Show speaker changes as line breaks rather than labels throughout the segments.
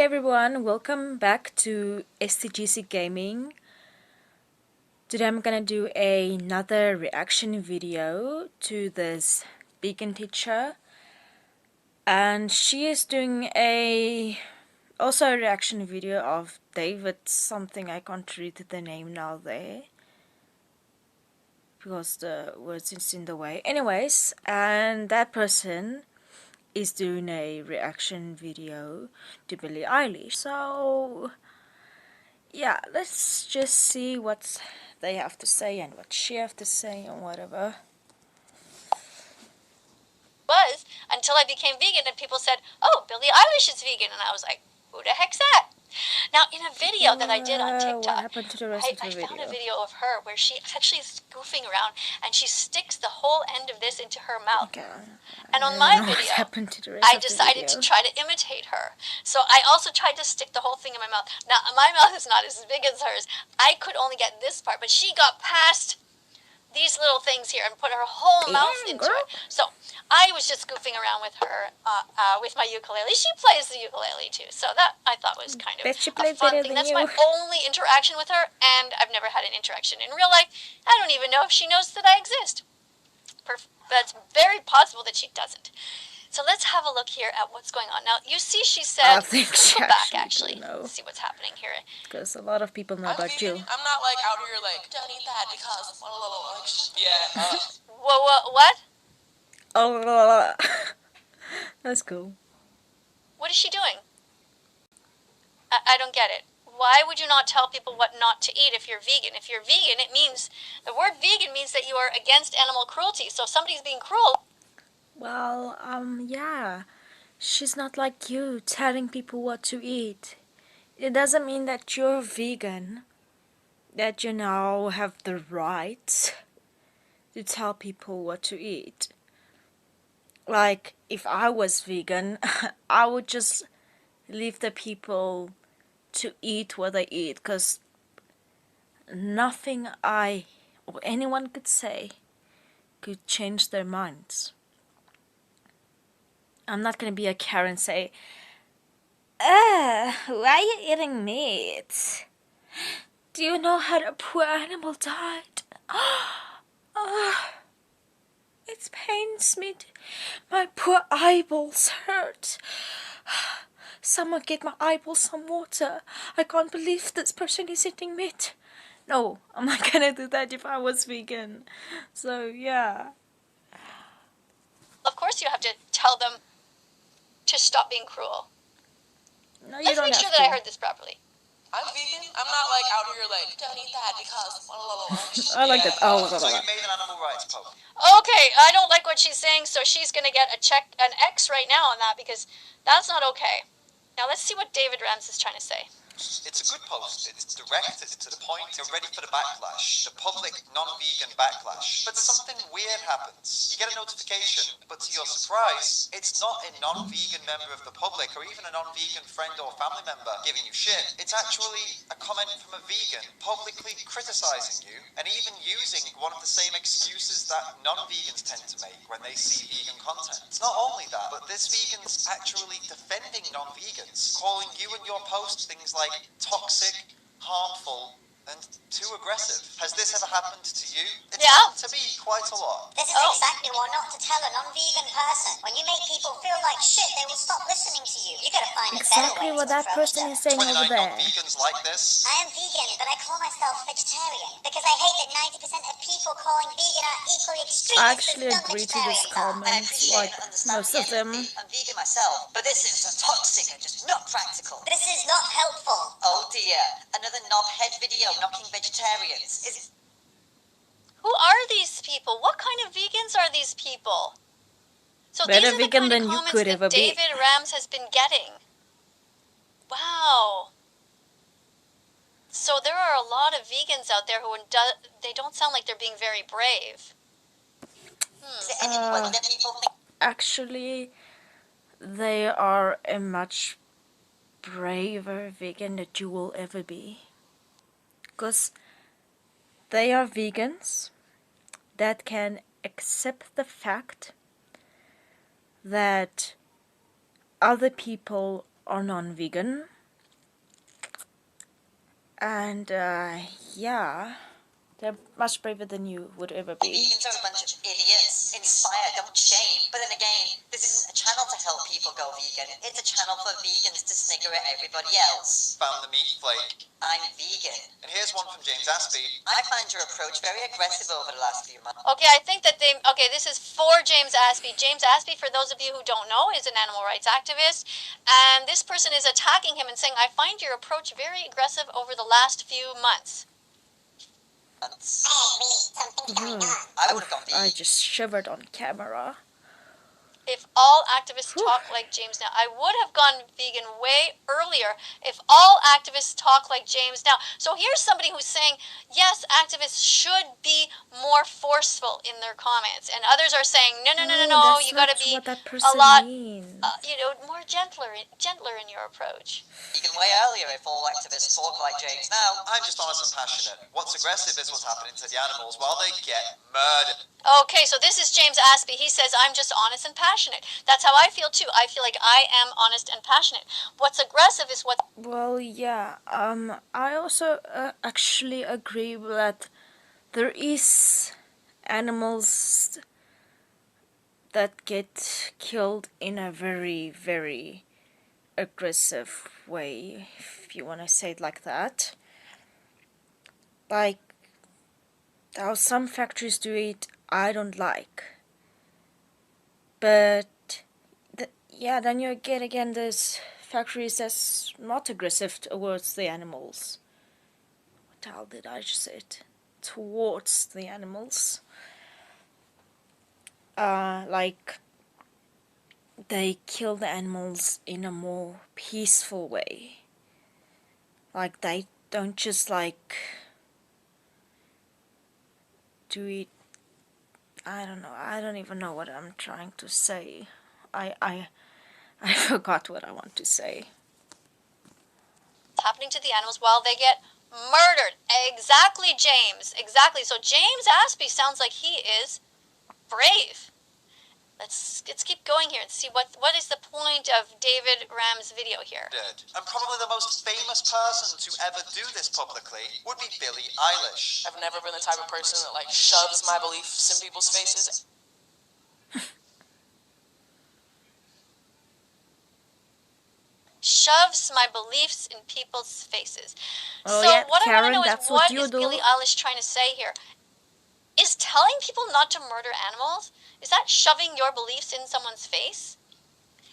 Hey everyone, welcome back to STGC Gaming. Today I'm gonna do another reaction video to this vegan teacher, and she is doing also a reaction video of David something. I can't read the name now there because the words is in the way. Anyways, and that person is doing a reaction video to Billie Eilish. So yeah, let's just see what they have to say and what she have to say and whatever.
Was until I became vegan and people said, "Oh, Billie Eilish is vegan," and I was like, "Who the heck's that?" Now, in a video that I did on TikTok,
what happened to the rest of the video?
I found a video of her where she actually is goofing around and she sticks the whole end of this into her mouth.
Okay.
And on my video, I decided to try to imitate her. So I also tried to stick the whole thing in my mouth. Now, my mouth is not as big as hers. I could only get this part, but she got past these little things here and put her whole mouth into it. So I was just goofing around with her with my ukulele. She plays the ukulele too, so that I thought was kind of a fun thing. That's my only interaction with her, and I've never had an interaction in real life. I don't even know if she knows that I exist. That's very possible that she doesn't. So let's have a look here at what's going on. Now, you see she said,
I think
let's go back actually, see what's happening here.
Because a lot of people know about you.
I'm not like out here like, don't eat that because, yeah.
What?
Oh, that's cool.
What is she doing? I don't get it. Why would you not tell people what not to eat if you're vegan? If you're vegan, it means, the word vegan means that you are against animal cruelty. So if somebody's being cruel.
Well, yeah. She's not like you, telling people what to eat. It doesn't mean that you're vegan, that you now have the right to tell people what to eat. Like, if I was vegan, I would just leave the people to eat what they eat, because nothing I or anyone could say could change their minds. I'm not gonna be a Karen and say, why are you eating meat? Do you know how a poor animal died? It pains me. My poor eyeballs hurt. Someone get my eyeballs some water. I can't believe this person is eating meat. No, I'm not gonna do that if I was vegan. So, yeah.
Of course you have to tell them to stop being cruel.
No, you don't have to.
Let's make sure that I heard this properly.
I'm vegan. I'm not like out here like, don't eat that because,
I like that. Oh,
so you made an animal rights post.
Okay, I don't like what she's saying, so she's gonna get an X right now on that because that's not okay. Now let's see what David Rams is trying to say.
It's a good post. It's direct, it's to the point. You're ready for the backlash, the public non-vegan backlash. But something weird happens. You get a notification, but to your surprise, it's not a non-vegan member of the public or even a non-vegan friend or family member giving you shit. It's actually a comment from a vegan publicly criticizing you and even using one of the same excuses that non-vegans tend to make when they see vegan content. It's not only that, but this vegan's actually defending non-vegans, calling you and your post things like toxic, harmful, and too aggressive. Has this ever happened to you? It's happened to me quite a lot.
This is exactly what not to tell a non-vegan person. When you make people feel like shit, they will stop listening to you. You gotta find a better way
what that person is saying
29
over there.
non-vegans like this.
I am vegan, but I call myself vegetarian because I hate that 90% of people calling vegan are equally extreme.
I actually agree to this comment, like most of them.
I'm vegan myself, but this is just toxic and just not practical.
This is not helpful.
Oh dear, another knobhead video knocking vegetarians.
Who are these people? What kind of vegans are these people? So
Better
these are the
vegan
kind
than
of
you
comments
could
that
ever be.
David Rams has been getting. Wow. So there are a lot of vegans out there who they don't sound like they're being very brave.
Actually, they are a much braver vegan that you will ever be. Because they are vegans that can accept the fact that other people are non-vegan. And yeah, they're much braver than you would ever be.
Vegans are a bunch of idiots. Inspire, don't shame. But then again, this isn't a channel to help people go vegan. It's a channel for vegans to snigger at everybody else.
Found the meat flake.
I'm vegan.
And here's one from James Aspey.
I find your approach very aggressive over the last few months.
Okay, I think that this is for James Aspey. James Aspey, for those of you who don't know, is an animal rights activist. And this person is attacking him and saying, I find your approach very aggressive over the last few months.
Something's going on.
I would have gone
I
vegan.
just shivered on camera.
If all activists talk like James now, I would have gone vegan way earlier if all activists talk like James now. So here's somebody who's saying, yes, activists should be more forceful in their comments. And others are saying, no,
That's
you got to
not
be
what that
a
person
lot,
means.
more gentler in your approach.
Vegan way earlier if all activists talk like James now.
I'm just honest and passionate. What's aggressive is what's happening to the animals while they get murdered.
Okay, so this is James Aspey. He says, I'm just honest and passionate. That's how I feel too. I feel like I am honest and passionate. What's aggressive is what...
Well, yeah, I also actually agree that there is animals that get killed in a very, very aggressive way, if you want to say it like that. Like, how some factories do it, I don't like. But, then you get again those factories that's not aggressive towards the animals. What the hell did I just say it? Towards the animals. Like, they kill the animals in a more peaceful way. Like, they don't just, like, do it... I don't know. I don't even know what I'm trying to say. I forgot what I want to say.
happening to the animals while they get murdered. Exactly, James. Exactly. So James Aspey sounds like he is brave. Let's keep going here and see what is the point of David Ram's video here.
And probably the most famous person to ever do this publicly would be Billie Eilish.
I've never been the type of person that like shoves my beliefs in people's faces.
Shoves my beliefs in people's faces.
Oh,
so
yeah,
what
Karen,
I want to know
that's
is
what
what
you
is
do.
Billie Eilish trying to say here? Is telling people not to murder animals, is that shoving your beliefs in someone's face?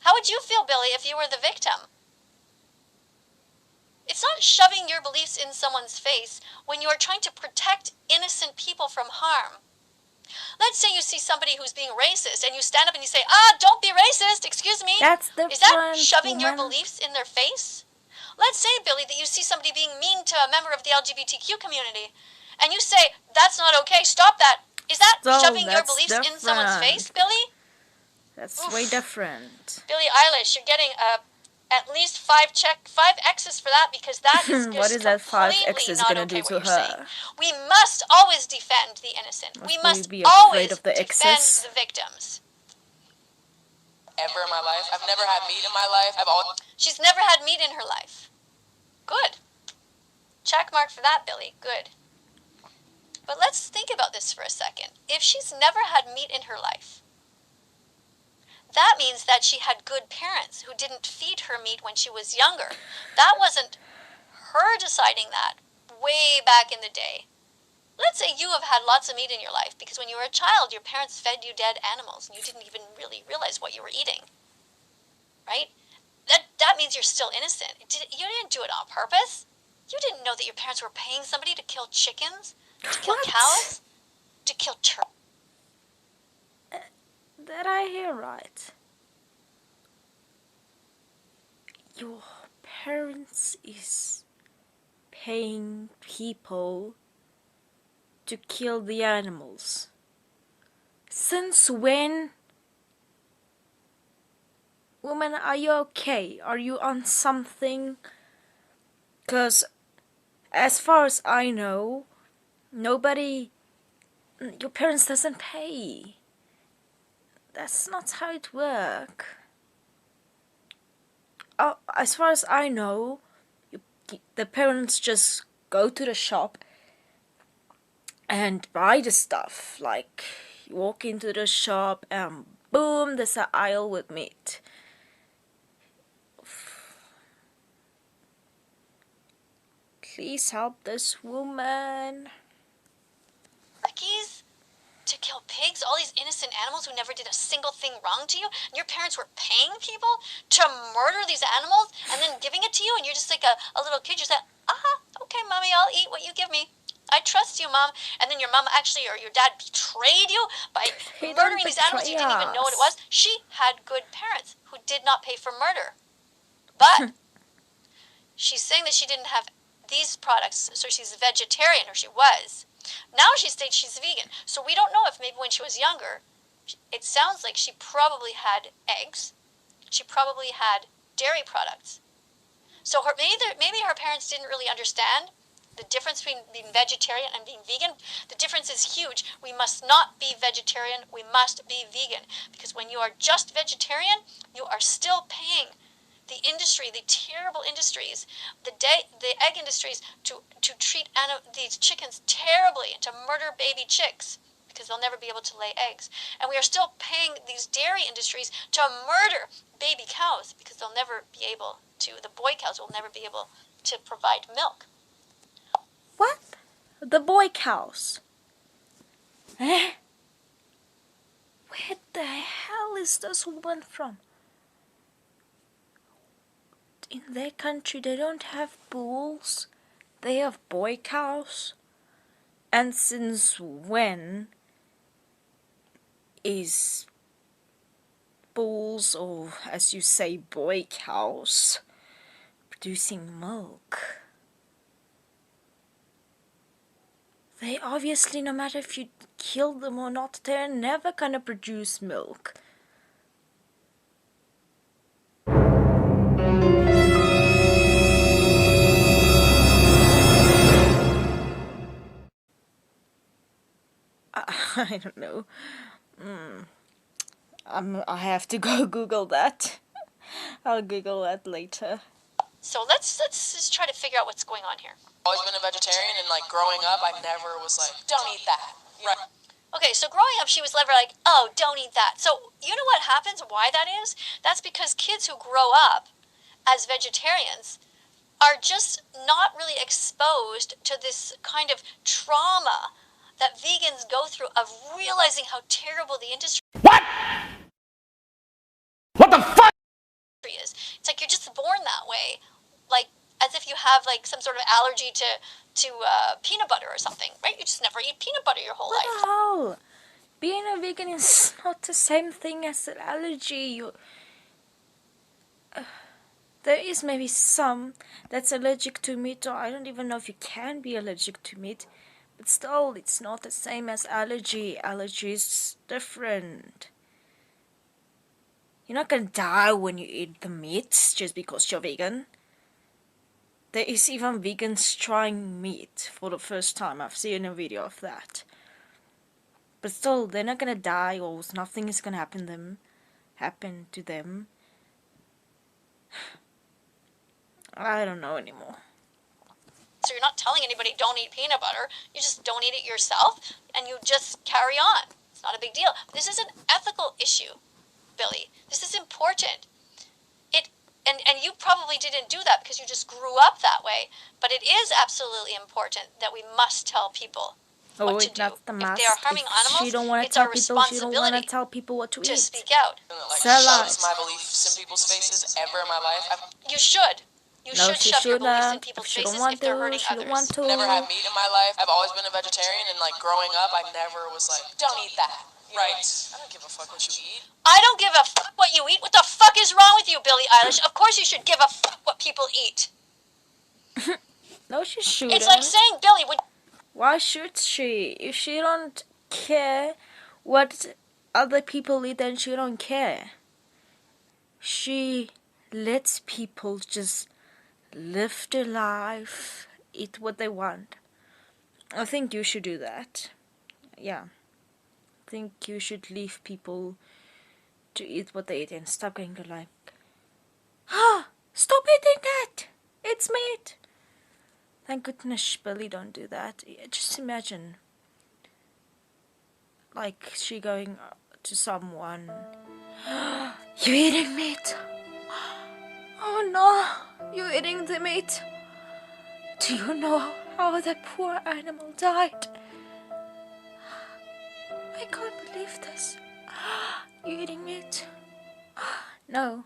How would you feel, Billie, if you were the victim? It's not shoving your beliefs in someone's face when you are trying to protect innocent people from harm. Let's say you see somebody who's being racist and you stand up and you say, don't be racist, excuse me.
That's different,
Is that shoving your
woman.
beliefs in their face? Let's say, Billie, that you see somebody being mean to a member of the LGBTQ community and you say, that's not okay, stop that. Is that
So,
shoving your
that's
beliefs in someone's
different.
face, Billie?
That's
Oof.
way different.
Billie Eilish, you're getting at least 5 X's for that because that is
What
just
is that 5
completely
X's
not
gonna
okay
do
what
to
you're
her?
saying. We must always defend the innocent. We
Must
must
we be afraid
always
of the
defend
X's?
the victims.
Ever in my life. I've never had meat in my life. I've always...
She's never had meat in her life. Good. Check mark for that, Billie. Good. But let's think about this for a second. If she's never had meat in her life, that means that she had good parents who didn't feed her meat when she was younger. That wasn't her deciding that way back in the day. Let's say you have had lots of meat in your life because when you were a child, your parents fed you dead animals and you didn't even really realize what you were eating. Right? That means you're still innocent. You didn't do it on purpose. You didn't know that your parents were paying somebody to kill chickens, to kill
What?
cows, to kill turkeys.
Did I hear right? Your parents is paying people to kill the animals. Since when? Woman, are you okay? Are you on something? 'Cause as far as I know, nobody... Your parents doesn't pay. That's not how it works. as far as I know, the parents just go to the shop and buy the stuff. Like, you walk into the shop and boom, there's an aisle with meat. Please help this woman.
Turkeys? To kill pigs? All these innocent animals who never did a single thing wrong to you? And your parents were paying people to murder these animals and then giving it to you? And you're just like a little kid. You said, okay, mommy, I'll eat what you give me. I trust you, Mom. And then your mom actually, or your dad betrayed you by murdering these animals you didn't even know what it was. She had good parents who did not pay for murder. But she's saying that she didn't have these products, so she's a vegetarian, or she was. Now she states she's vegan. So we don't know if maybe when she was younger, it sounds like she probably had eggs. She probably had dairy products. So maybe her parents didn't really understand the difference between being vegetarian and being vegan. The difference is huge. We must not be vegetarian. We must be vegan. Because when you are just vegetarian, you are still paying the industry, the terrible industries, the egg industries to treat these chickens terribly and to murder baby chicks because they'll never be able to lay eggs. And we are still paying these dairy industries to murder baby cows because they'll never be able to, the boy cows will never be able to provide milk.
What? The boy cows? Eh? Where the hell is this woman from? In their country they don't have bulls, they have boy cows. And since when is bulls, or as you say, boy cows, producing milk? They obviously, no matter if you kill them or not, they're never gonna produce milk. I don't know. I have to go Google that. I'll Google that later.
So let's just try to figure out what's going on here.
Always been a vegetarian, and like growing up, I never was like, don't eat that. Right.
Okay, so growing up, she was never like, oh, don't eat that. So you know what happens? Why that is? That's because kids who grow up as vegetarians are just not really exposed to this kind of trauma that vegans go through of realizing how terrible the industry is. It's like you're just born that way, like as if you have like some sort of allergy to peanut butter or something, right? You just never eat peanut butter your whole life.
What the hell? Being a vegan is not the same thing as an allergy. There is maybe some that's allergic to meat, or I don't even know if you can be allergic to meat. But still, it's not the same as allergy. Allergy is different. You're not gonna die when you eat the meat just because you're vegan. There is even vegans trying meat for the first time. I've seen a video of that. But still, they're not gonna die, or nothing is gonna happen to them. I don't know anymore.
So you're not telling anybody don't eat peanut butter. You just don't eat it yourself, and you just carry on. It's not a big deal. This is an ethical issue, Billie. This is important. And you probably didn't do that because you just grew up that way. But it is absolutely important that we must tell people what to do.
That's the must.
If they are harming animals,
she don't want to
it's
tell
our
people. She don't
responsibility
want to tell people what to eat.
speak out.
Like,
Sell
shoves
out.
my beliefs in people's faces ever in my life.
You should. You
No,
should
she
shove your beliefs in
shouldn't.
people's
If she don't
faces
want
if they're
to,
hurting
she don't
others.
want to.
Never had meat in my life. I've always been a vegetarian, and like growing up, I never was like, don't eat that. Right. I don't give a fuck what you eat.
I don't give a fuck what you eat. What the fuck is wrong with you, Billie Eilish? Of course you should give a fuck what people eat.
No, she shouldn't.
It's like saying, Billie, would...
Why should she? If she don't care what other people eat, then she don't care. She lets people just live their life, eat what they want. I think you should do that. Yeah. I think you should leave people to eat what they eat and stop going to like, Stop eating that! It's meat! Thank goodness Billy don't do that. Just imagine, like, she going to someone. You eating meat? Oh no, you eating the meat? Do you know how that poor animal died? I can't believe this. You eating meat? No,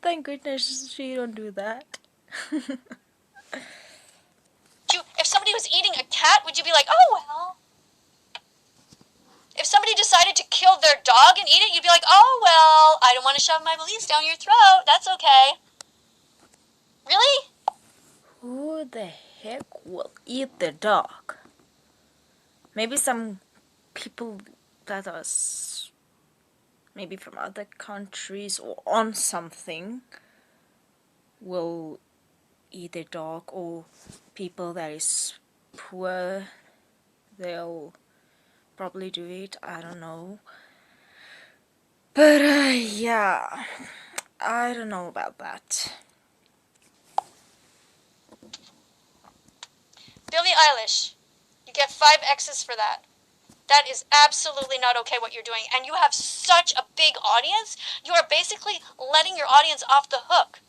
thank goodness she don't do that.
If somebody was eating a cat, would you be like, oh well? If somebody decided to kill their dog and eat it, you'd be like, oh well, I don't want to shove my beliefs down your throat. That's okay. Really?
Who the heck will eat the dog? Maybe some people that are maybe from other countries or on something will eat the dog, or people that is poor, they'll probably do it. I don't know. But yeah, I don't know about that.
Billie Eilish, you get 5 X's for that. That is absolutely not okay what you're doing. And you have such a big audience. You are basically letting your audience off the hook.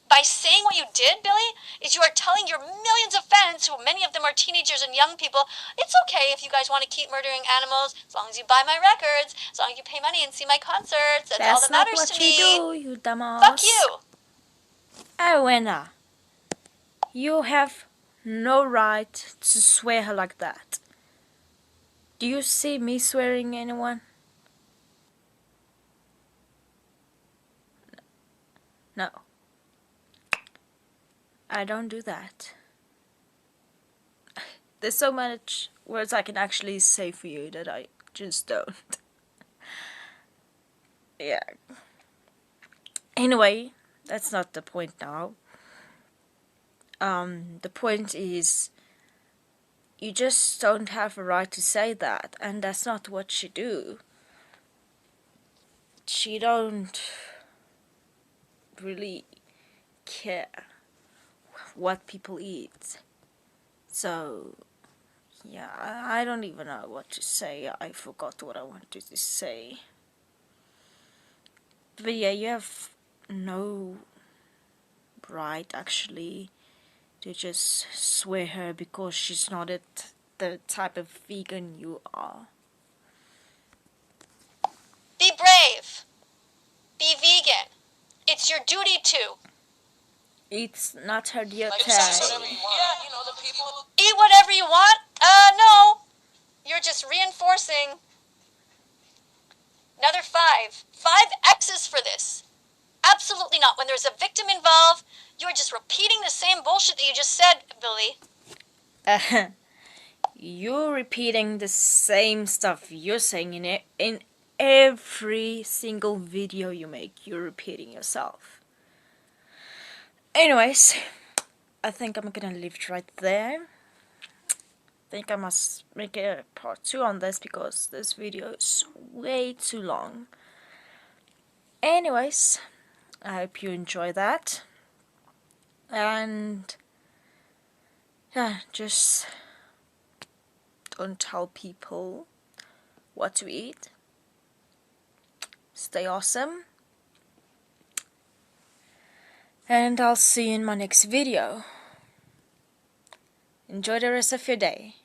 By saying what you did, Billy, is you are telling your millions of fans, who many of them are teenagers and young people, it's okay if you guys want to keep murdering animals, as long as you buy my records, as long as you pay money and see my concerts. That's all that matters to me.
That's not what you do, you dumbass.
Fuck you.
Arwenna, you have no right to swear her like that. Do you see me swearing anyone? No. I don't do that. There's so much words I can actually say for you that I just don't. Yeah. Anyway, that's not the point now. The point is, you just don't have a right to say that, and that's not what she do. She don't really care what people eat. So, yeah, I don't even know what to say. I forgot what I wanted to say. But yeah, you have no right actually to just swear her because she's not the type of vegan you are.
Be brave. Be vegan. It's your duty to.
It's not her duty.
Like, whatever you want. Yeah, you know, the people...
Eat whatever you want? No. You're just reinforcing. Another 5. 5 X's for this. Absolutely not. When there's a victim involved, you're just repeating the same bullshit that you just said, Billy.
You're repeating the same stuff you're saying in every single video you make. You're repeating yourself. Anyways, I think I'm gonna leave it right there. I think I must make a part 2 on this because this video is way too long. Anyways, I hope you enjoy that. And yeah, just don't tell people what to eat. Stay awesome. And I'll see you in my next video. Enjoy the rest of your day.